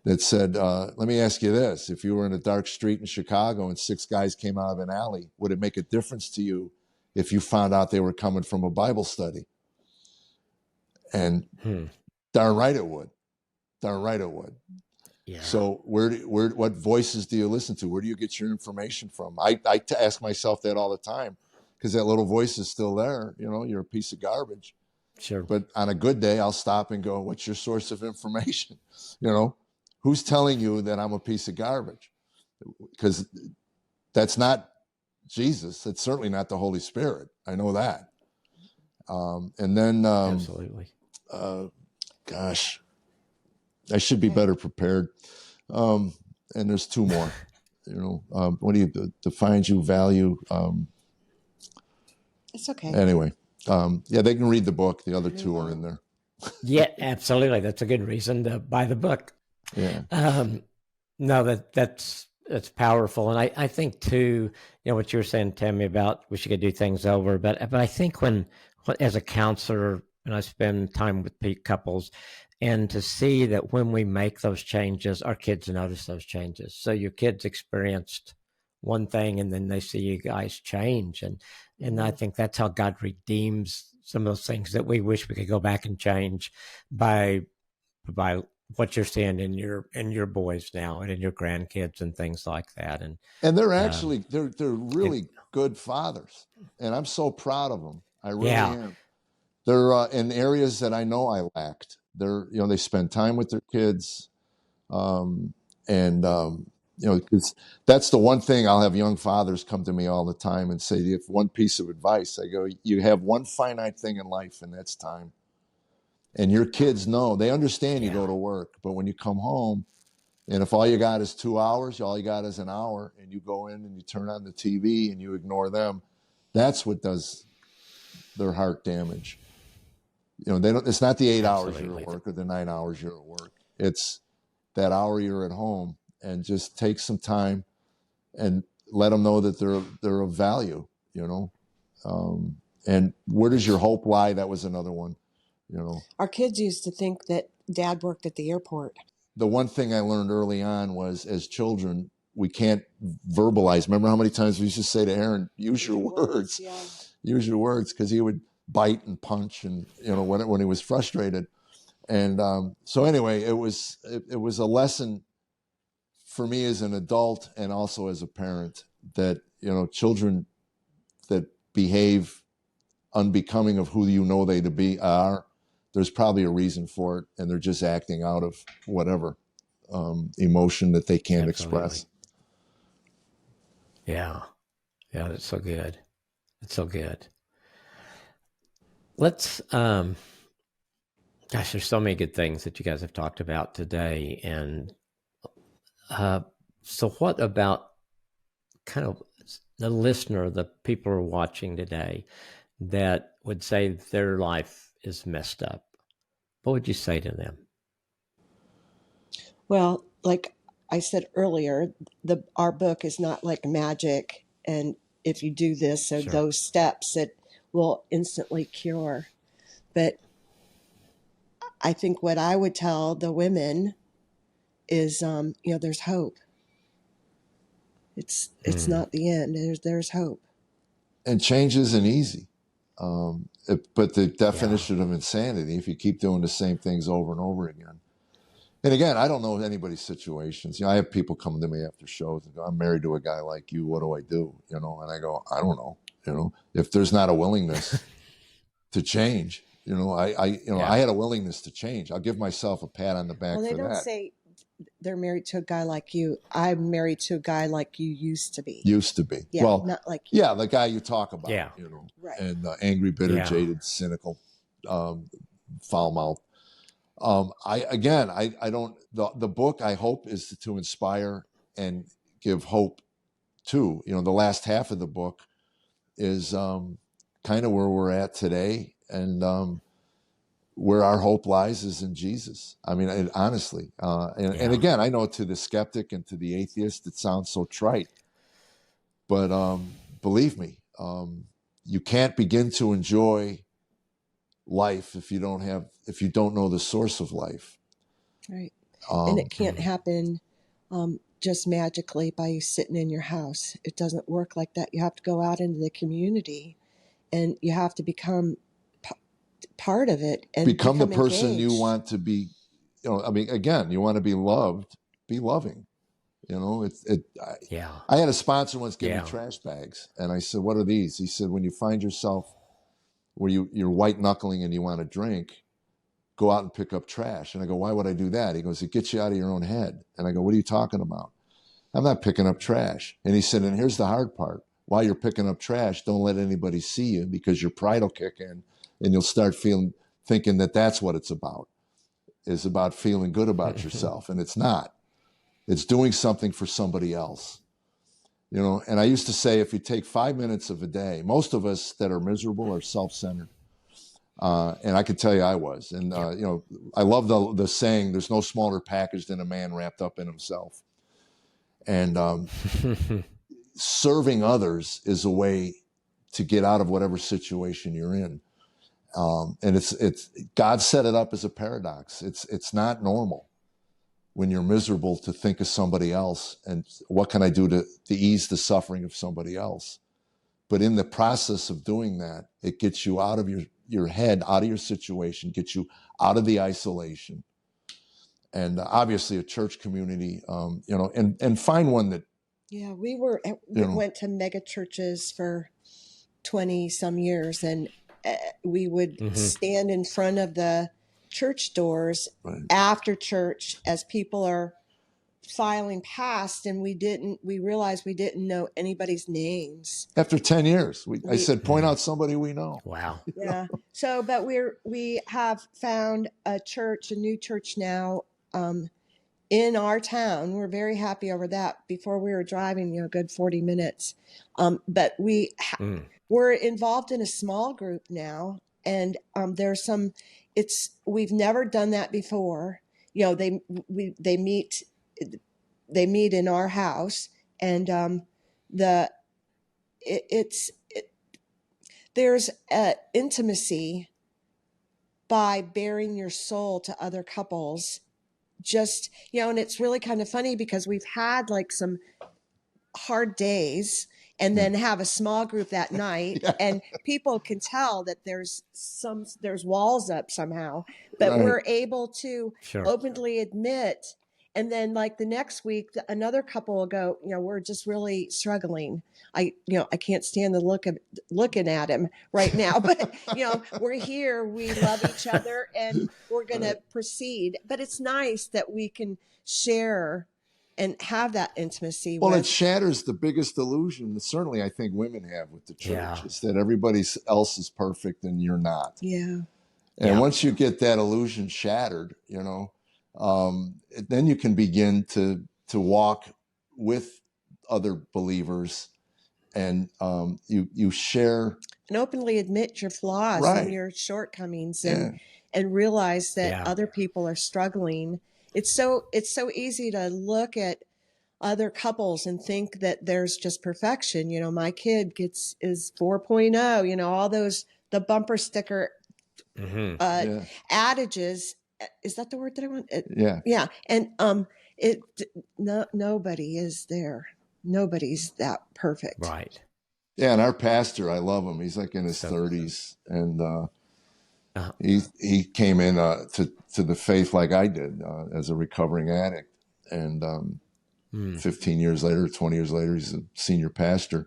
that said, let me ask you this. If you were in a dark street in Chicago and 6 guys came out of an alley, would it make a difference to you if you found out they were coming from a Bible study? And darn right it would. Darn right it would. Yeah. So what voices do you listen to? Where do you get your information from? I ask myself that all the time, because that little voice is still there. You're a piece of garbage. Sure. But on a good day, I'll stop and go, what's your source of information? Who's telling you that I'm a piece of garbage? Because that's not Jesus. It's certainly not the Holy Spirit. I know that. And then, absolutely. Gosh, I should be better prepared. And there's 2 more. What do you defines you, value? It's okay. Anyway, they can read the book. The other 2 are in there. Yeah, absolutely. That's a good reason to buy the book. Yeah. No, that's powerful. And I think too, what you were saying, Tammy, about we should do things over. But I think when as a counselor, and I spend time with couples, and to see that when we make those changes, our kids notice those changes. So your kids experienced one thing, and then they see you guys change. And I think that's how God redeems some of those things that we wish we could go back and change by what you're seeing in your boys now and in your grandkids and things like that. And they're actually they're really good fathers, and I'm so proud of them. I really am. They're in areas that I know I lacked. They spend time with their kids, because that's the one thing. I'll have young fathers come to me all the time and say, "If one piece of advice," I go, "You have one finite thing in life, and that's time." And your kids know, they understand you go to work, but when you come home, and if all you got is 2 hours, all you got is an hour, and you go in and you turn on the TV and you ignore them, that's what does their heart damage. They don't. It's not the 8 hours you're at work or the 9 hours you're at work. It's that hour you're at home, and just take some time and let them know that they're of value. And where does your hope lie? That was another one. Our kids used to think that Dad worked at the airport. the one thing I learned early on was, as children, we can't verbalize. Remember how many times we used to say to Aaron, use your words, use your words, because he would bite and punch, and when he was frustrated. And so anyway, it was a lesson for me as an adult and also as a parent, that children that behave unbecoming of who they are, there's probably a reason for it, and they're just acting out of whatever emotion that they can't express. Yeah, that's so good. It's so good. Let's gosh, there's so many good things that you guys have talked about today. And so what about kind of the listener, the people who are watching today, that would say their life is messed up? What would you say to them? Well, like I said earlier, our book is not like magic, and if you do this or those steps, it will instantly cure. But I think what I would tell the women is, there's hope. It's not the end. There's hope. And change isn't easy. But the definition of insanity, if you keep doing the same things over and over again. And again, I don't know anybody's situations. I have people come to me after shows and go, I'm married to a guy like you. What do I do? And I go, I don't know. If there's not a willingness to change, I had a willingness to change. I'll give myself a pat on the back for that. Well, they don't say they're married to a guy like you. I'm married to a guy like you used to be. Yeah, well, not like you. Yeah, the guy you talk about. Yeah. Right. And angry, bitter, jaded, cynical, foul mouthed. I don't. The book, I hope, is to inspire and give hope too. The last half of the book is kind of where we're at today, and where our hope lies is in Jesus. I mean, honestly, and again, I know to the skeptic and to the atheist, it sounds so trite, but believe me, you can't begin to enjoy life if you don't know the source of life. Right. And it can't happen just magically by you sitting in your house. It doesn't work like that. You have to go out into the community, and you have to become part of it and become the person engaged. You want to be. Again, you want to be loved, be loving. I had a sponsor once give me trash bags, and I said, what are these? He said, when you find yourself where you're white knuckling and you want to drink, go out and pick up trash. And I go, why would I do that? He goes, it gets you out of your own head. And I go, what are you talking about? I'm not picking up trash. And he said, and here's the hard part. While you're picking up trash, don't let anybody see you, because your pride will kick in and you'll start thinking that that's what it's about. Is about feeling good about yourself. And it's not. It's doing something for somebody else. And I used to say, if you take 5 minutes of a day, most of us that are miserable are self-centered. And I could tell you I was. And, I love the saying, there's no smaller package than a man wrapped up in himself. And serving others is a way to get out of whatever situation you're in. And it's God set it up as a paradox. It's not normal when you're miserable to think of somebody else and what can I do to ease the suffering of somebody else. But in the process of doing that, it gets you out of your head, out of your situation, gets you out of the isolation. And obviously a church community, and find one that. Yeah, we went to mega churches for 20 some years, and we would stand in front of the church doors after church as people are filing past, and we realized we didn't know anybody's names. After 10 years, I said, point out somebody we know. Wow. Yeah. So, but we have found a new church now, in our town. We're very happy over that. Before we were driving, a good 40 minutes. But we're involved in a small group now, and we've never done that before. They meet in our house, and there's intimacy by bearing your soul to other couples just, and it's really kind of funny because we've had like some hard days and then have a small group that night and people can tell that there's walls up somehow, but we're able to openly admit. And then like the next week, another couple will go, we're just really struggling. I can't stand the looking at him right now, but we're here, we love each other and we're going to proceed. But it's nice that we can share and have that intimacy. Well, it shatters the biggest illusion that certainly I think women have with the church is that everybody else is perfect and you're not. Yeah. And once you get that illusion shattered, then you can begin to walk with other believers and you share and openly admit your flaws and your shortcomings and realize that other people are struggling. It's so easy to look at other couples and think that there's just perfection. My kid is 4.0, all those, the bumper sticker adages. Is that the word that I want? Yeah. And nobody is there. Nobody's that perfect. Right. Yeah. And our pastor, I love him. He's like in his 30s and he came in to the faith like I did as a recovering addict. And 15 years later, 20 years later, he's a senior pastor.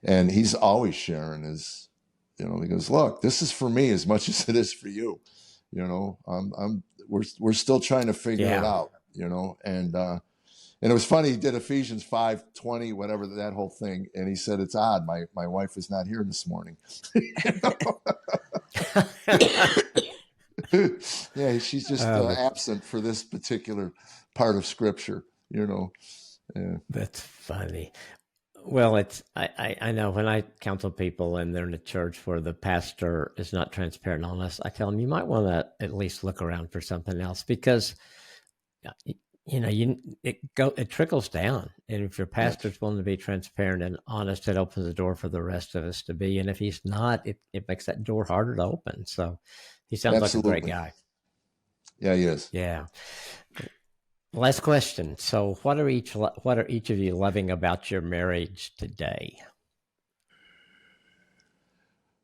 And he's always sharing his, he goes, look, this is for me as much as it is for you. We're still trying to figure it out, and it was funny. He did Ephesians 5:20, whatever, that whole thing. And he said, it's odd. My wife is not here this morning. Yeah, she's just absent for this particular part of scripture, Yeah. That's funny. Well, I know when I counsel people and they're in a church where the pastor is not transparent and honest, I tell them you might want to at least look around for something else because, it trickles down. And if your pastor's willing to be transparent and honest, it opens the door for the rest of us to be. And if he's not, it makes that door harder to open. So he sounds like a great guy. Yeah, he is. Yeah. Last question. So what are each of you loving about your marriage today?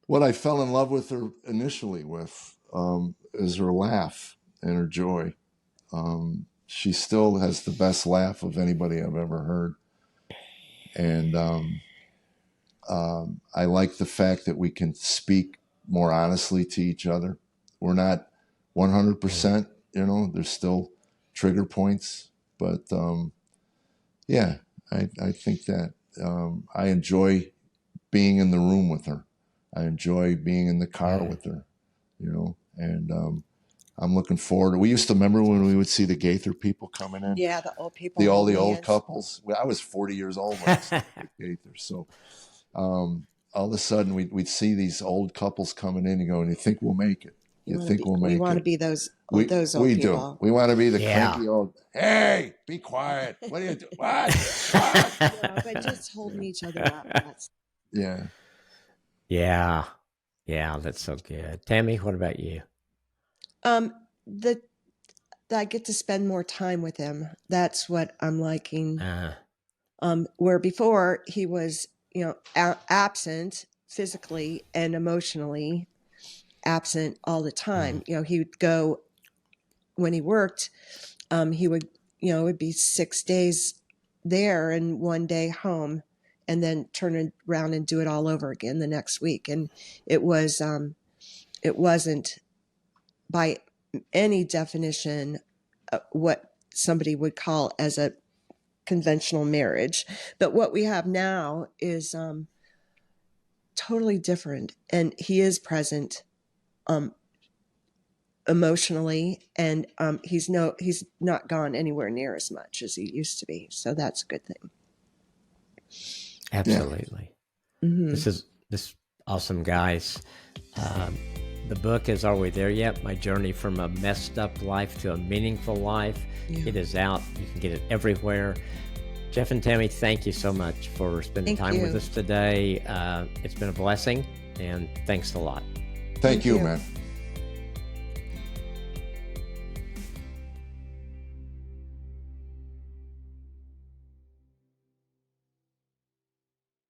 What I fell in love with her initially with is her laugh and her joy. She still has the best laugh of anybody I've ever heard. And I like the fact that we can speak more honestly to each other. We're not 100%, there's still trigger points, but I think that I enjoy being in the room with her. I enjoy being in the car with her, and I'm looking forward. We used to remember when we would see the Gaither people coming in. Yeah, the old people. The old couples. I was 40 years old when I was at Gaither, so all of a sudden we'd see these old couples coming in and go, and you think we'll make it. You think we'll make it. We want to be those old people. We do. We want to be the cranky old, hey, be quiet. What do you do? What? But just holding each other up. Yeah, that's so good. Tammy, what about you? I get to spend more time with him. That's what I'm liking. Where before he was, absent physically and emotionally, absent all the time. He would go when he worked, he would, it would be 6 days there and 1 day home and then turn around and do it all over again the next week. And it wasn't by any definition what somebody would call as a conventional marriage. But what we have now is totally different. And he is present emotionally, and he's not gone anywhere near as much as he used to be. So that's a good thing. Absolutely. Yeah. Mm-hmm. This awesome, guys. The book is Are We There Yet? My Journey from a Messed Up Life to a Meaningful Life. Yeah. It is out. You can get it everywhere. Jeff and Tammy, thank you so much for spending time with us today. It's been a blessing, and thanks a lot. Thank you, man.